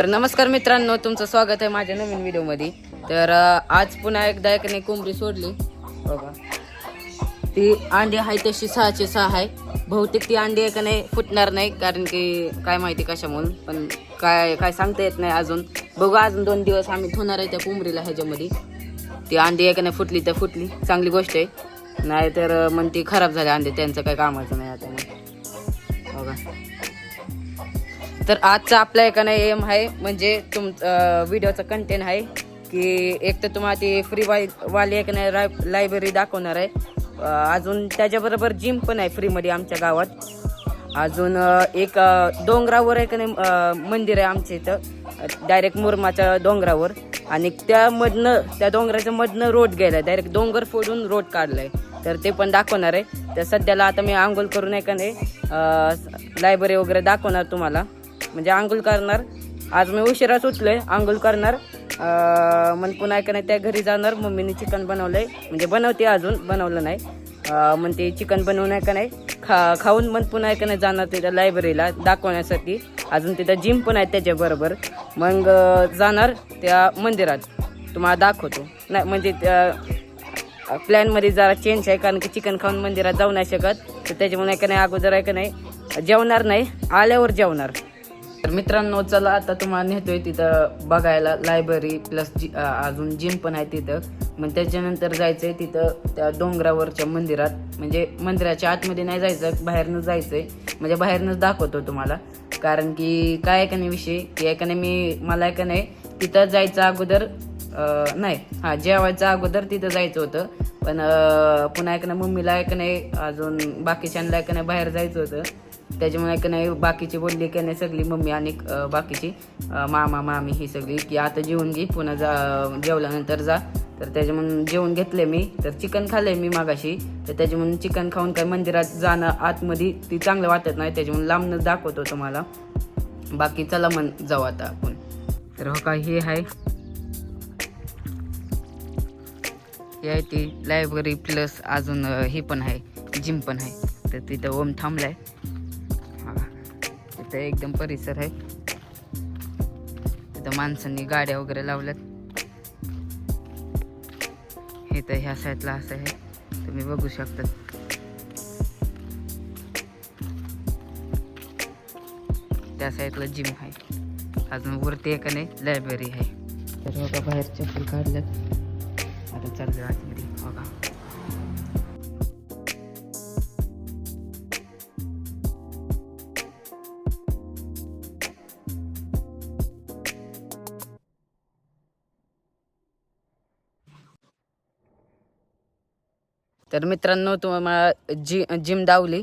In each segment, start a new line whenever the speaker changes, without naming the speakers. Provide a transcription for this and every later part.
तर नमस्कार मित्रांनो, तुमचं स्वागत आहे माझ्या नवीन व्हिडिओमध्ये. तर आज पुन्हा एकदा एकाने कोंबडी सोडली बघा. ती अंडी आहे तशी 6चे 6 आहे. बहुतेक ती अंडी एकाने फुटणार नाही, कारण की काय माहिती कशामुळे, पण काय काय सांगता येत नाही अजून. बघू, अजून 2 दिवस आम्ही ठेवणार आहे त्या कोंबडीला ह्याच्यामध्ये. ती अंडी एकाने फुटली तर फुटली, चांगली गोष्ट आहे. नाही तर मग ती खराब झाली अंडी, त्यांचं काही कामाचं नाही आता बघा. तर आजचा आपल्या एकाने एम आहे, म्हणजे व्हिडिओचा कंटेंट आहे की एक तर तुम्हाला ती फ्री वाली एकाने लायब्ररी दाखवणार आहे. अजून त्याच्याबरोबर जिम पण आहे फ्रीमध्ये आमच्या गावात. अजून एक डोंगरावर एकाने मंदिर आहे आमच्या इथं, डायरेक्ट मुरमाच्या डोंगरावर. आणि त्या डोंगराच्या मधनं रोड गेलाय, डायरेक्ट डोंगर फोडून रोड काढलाय. तर ते पण दाखवणार आहे. तर सध्याला आता मी आंघोळ करून एकाने लायब्ररी वगैरे दाखवणार तुम्हाला. म्हणजे आंघोळ करणार, आज मी उशिराच उठलोय, आंघोळ करणार, मग पुन्हा एकाने त्या घरी जाणार. मम्मीने चिकन बनवलंय, म्हणजे बनवते, अजून बनवलं नाही. मग ते चिकन बनवून का नाही खाऊन मग पुन्हा एकाने जाणार तिथं लायब्ररीला दाखवण्यासाठी. अजून तिथं जिम पण आहे त्याच्याबरोबर. मग जाणार त्या मंदिरात, तुम्हाला दाखवतो. नाही म्हणजे प्लॅनमध्ये जरा चेंज आहे, कारण की चिकन खाऊन मंदिरात जाऊ नाही शकत. तर त्याच्यामुळे का नाही अगोदर आहे का नाही जेवणार नाही, आल्यावर जेवणार. तर मित्रांनो, चला आता तुम्हाला नेतोय तिथं बघायला लायब्ररी प्लस अजून जिम पण आहे तिथं. मग त्याच्यानंतर जायचंय तिथं त्या डोंगरावरच्या मंदिरात. म्हणजे मंदिराच्या आतमध्ये नाही जायचं, बाहेरनंच जायचंय. म्हणजे बाहेरनंच दाखवतो तुम्हाला, कारण की काय का नाही विषय की मला का नाही तिथं जायचं अगोदर जेवायचं अगोदर तिथं जायचं होतं. पण पुन्हा का नाही मम्मीला का नाही अजून बाकीच्यांना का नाही बाहेर जायचं होतं. त्याच्यामुळे का नाही बाकीची बोलली का नाही सगळी मम्मी आणि बाकीची मामा मामी ही सगळी की आता जेवून घे, पुन्हा जेवल्यानंतर जा. तर त्याच्यामुळे जेवण घेतले मी. तर चिकन खाल्लंय मी मागाशी. तर त्याच्यामुळे चिकन खाऊन काय मंदिरात जाणं आतमध्ये ती चांगलं वाटत नाही, त्याच्यामुळे लांबनच दाखवतो तुम्हाला. बाकी चला मग जाऊ आता आपण. तर हो का, हे आहे ती लायब्ररी प्लस अजून हे पण आहे, जिम पण आहे. तर तिथं ओम थांबलाय. तिथं एकदम परिसर आहे, तिथं माणसांनी गाड्या वगैरे लावल्यात. हे तर ह्या साईडला असं आहे, तुम्ही बघू शकता. त्या साईडला जिम आहे, अजून वरती एका नाही लायब्ररी आहे. तर बघा बाहेर चप्पल काढल्यात, आता चाललं आतमध्ये बघा. तर मित्रांनो, तुम्हाला जिम दावली,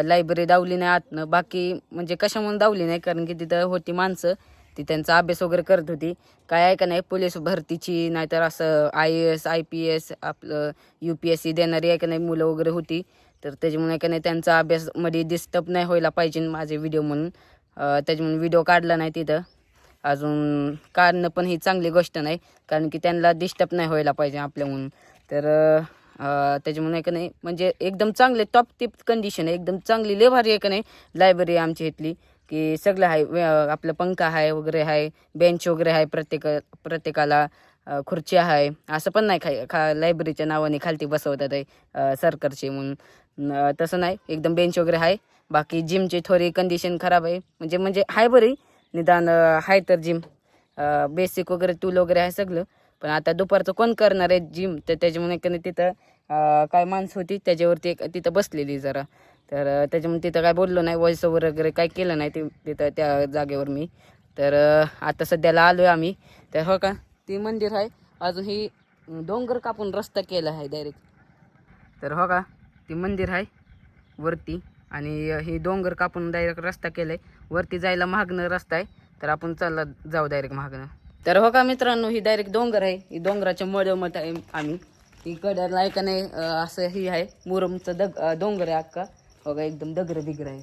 लायब्ररी दावली नाही आतनं. बाकी म्हणजे कशामुळे दावली नाही, कारण की तिथं होती माणसं, ती त्यांचा अभ्यास वगैरे करत होती. काय आहे का नाही पोलीस भरतीची, नाहीतर असं IAS IPS आपलं UPSC देणारी आहे का नाही मुलं वगैरे होती. तर त्याच्यामुळे का नाही त्यांचा अभ्यासमध्ये डिस्टर्ब नाही व्हायला पाहिजे माझे व्हिडिओ म्हणून. त्याच्यामुळे व्हिडिओ काढला नाही तिथं. अजून काढणं पण ही चांगली गोष्ट नाही, कारण की त्यांना डिस्टर्ब नाही व्हायला पाहिजे आपल्या म्हणून. तर त्याच्यामुळे का नाही म्हणजे एकदम चांगले टॉप टिप कंडिशन आहे, एकदम चांगली लय भारी आहे का नाही लायब्ररी आमची इथली. की सगळं आहे, आपलं पंखा आहे वगैरे आहे, बेंच वगैरे आहे, प्रत्येकाला खुर्ची आहे. असं पण नाही लायब्ररीच्या नावाने खालती बसवतात आहे सरकारचे म्हणून. तसं नाही, एकदम बेंच वगैरे आहे. बाकी जिमची थोडी कंडिशन खराब आहे, म्हणजे आहे बरी, निदान आहे तर जिम बेसिक वगैरे टूल वगैरे आहे सगळं. पण आता दुपारचं कोण करणार आहे जिम, तर त्याच्यामुळे का नाही तिथं काय माणसं होती त्याच्यावरती तिथं बसलेली जरा. तर त्याच्यामुळे तिथं काय बोललो नाही, व्हॉइस ओव्हर वगैरे काय केलं नाही तिथं त्या जागेवर मी. तर आता सध्याला आलो आहे आम्ही. तर हो का, ती मंदिर आहे, अजून ही डोंगर कापून रस्ता केला आहे डायरेक्ट. तर हो का, ती मंदिर आहे वरती, आणि ही डोंगर कापून डायरेक्ट रस्ता केला आहे. वरती जायला मागणं रस्ता आहे, तर आपण जाऊ डायरेक्ट मागणं. तर हो का मित्रांनो, ही डायरेक्ट डोंगर आहे, ही डोंगराच्या मधोमध आहे आम्ही. ही कड्याला का नाही असं ही आहे मुरुमचं डोंगर आहे अख्खा. हो का, एकदम दगर आहे.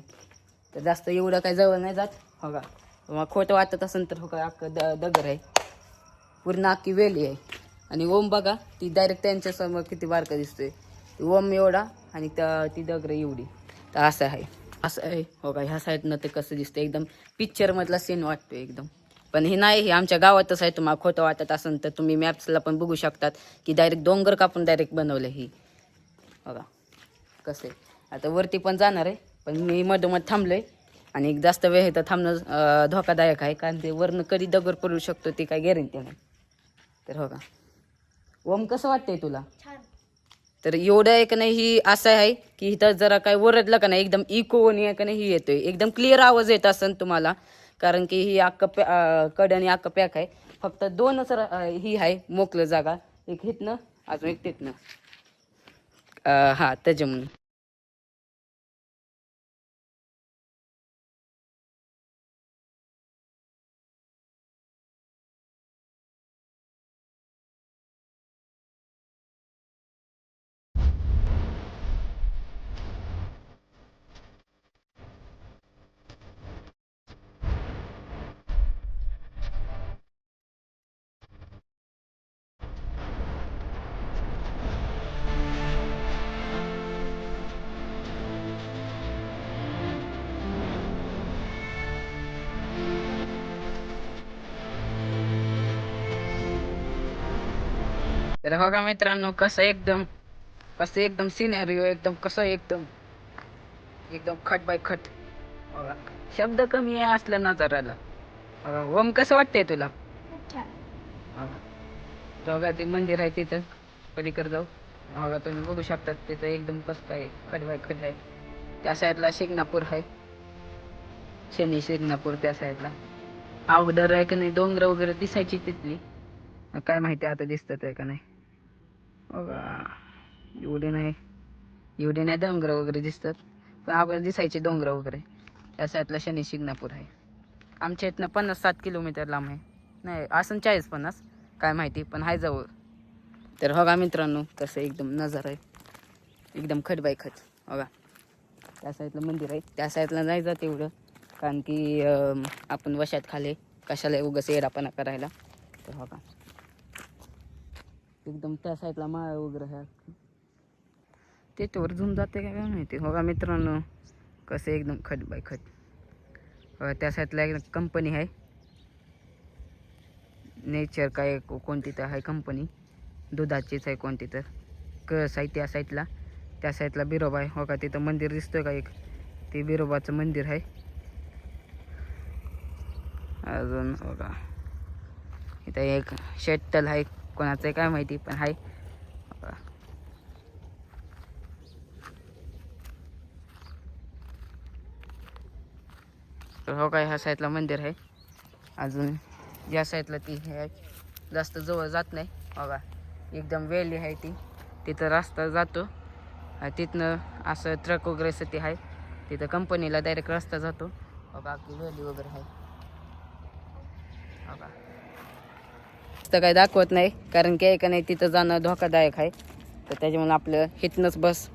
तर जास्त एवढं काय जवळ नाही जात. हो का, मग खोटं वाटत असेल तर हो का, अख्खं दगर आहे, पूर्ण अख्खी वेली आहे. आणि ओम बघा, ती डायरेक्ट त्यांच्या समोर किती बारका दिसतोय. ओम एवढा आणि ती दगर एवढी. तर असं आहे हो का. ह्या साईडनं ते कसं दिसतं, एकदम पिक्चरमधला सीन वाटतोय एकदम. पण हे नाही, हे आमच्या गावातच आहे. तुम्हाला खोटं वाटत असेल तर तुम्ही मॅप्सला पण बघू शकतात की डायरेक्ट डोंगर कापून डायरेक्ट बनवलं ही. बघा कसं आहे. आता वरती पण जाणार आहे, पण मी मधोमध थांबलोय आणि जास्त वेळ इथं थांबणं धोकादायक आहे, कारण ते वरनं कधी दगड पडू शकतो ते काय गॅरंटी नाही. तर हो का ओम, कसं वाटतंय तुला? तर एवढं आहे का नाही, ही असं आहे की इथं जरा काय ओरडलं का नाही एकदम इको आणि का नाही ही येतोय, एकदम क्लिअर आवाज येत असेल तुम्हाला, कारण की ही कड आणि अख्खं पॅक आहे. फक्त दोनच ही आहे मोकळं जागा, एक हितनं अजून एक तिथनं. हा त्याच्यामुळे तर बघा मित्रांनो, कसं एकदम सिनेरिओ एकदम कसं एकदम एकदम खट बाय खट. बघा, शब्द कमी आहे असल्या नजाराला. बघा, ओम कसं वाटतंय तुला? बघा ते मंदिर आहे तिथं पलीकडे जाऊ. बघा तुम्ही बघू शकता तिथं एकदम कसं काय खट बाय खट आहे. त्या साईडला शिंगणापूर आहे, शनी शिंगणापूर त्या साईडला. अगोदर आहे का नाही डोंगर वगैरे दिसायची तिथली, काय माहिती आता दिसतात आहे का नाही. बघा एवढे नाही डोंगर वगैरे दिसतात, पण अगोदर दिसायचे डोंगर वगैरे. त्या साईडला शनी शिंगणापूर आहे. आमच्या इथनं 50-60 किलोमीटर लांब आहे. नाही असं 40-50 काय माहिती, पण आहे जवळ. तर बघा मित्रांनो कसं एकदम नजारा आहे, एकदम खट बाय खट. बघा त्या साईडला मंदिर आहे, त्या साईडला नाही जात एवढं, कारण की आपण वशात खाले कशाला उगाच येडापणा करायला. तर बघा एकदम त्या साईडला माळ वगैरे आहे, ते तेवर झूम जाते काय माहिती. बघा मित्रांनो कसं एकदम खट बाय खट. त्या साईडला एक कंपनी आहे, नेचर काय कोणती तर आहे कंपनी, दुधाचीच आहे कोणती तर. कळस आहे त्या साईडला बिरोबा आहे. हो का तिथं मंदिर दिसतोय का एक, ते बिरोबाचं मंदिर आहे. अजून बघा इथं एक शेट्टल आहे, कोणाचं आहे काय माहिती, पण आहे. तर हो काय ह्या साईडला मंदिर आहे. अजून या साईडला ती हे आहे, जास्त जवळ जात नाही. बघा एकदम वेली आहे ती, तिथं रस्ता जातो. तिथनं असं ट्रक वगैरे साठी आहे, तिथं कंपनीला डायरेक्ट रस्ता जातो. बघा आपली वेली वगैरे आहे. बघा तर काही दाखवत नाही, कारण की का नाही तिथं जाणं धोकादायक आहे. तर त्याच्यामुळे आपलं हितनंच बस.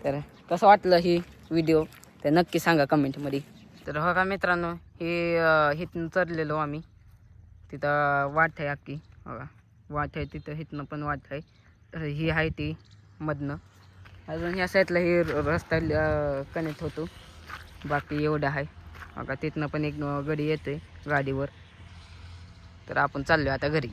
तर कसं वाटलं ही व्हिडिओ तर नक्की सांगा कमेंटमध्ये. तर बघा मित्रांनो, हे हितनं चढलेलो आम्ही. तिथं वाट आहे अख्खी, बघा वाट आहे तिथं, हितनं पण वाट आहे. तर ही आहे ती मधनं. अजून ह्या साईडला ही रस्ता कनेक्ट होतो, बाकी एवढं आहे. बघा तिथनं पण एक गडी येते गाडीवर. तर आपण चाललो आता घरी.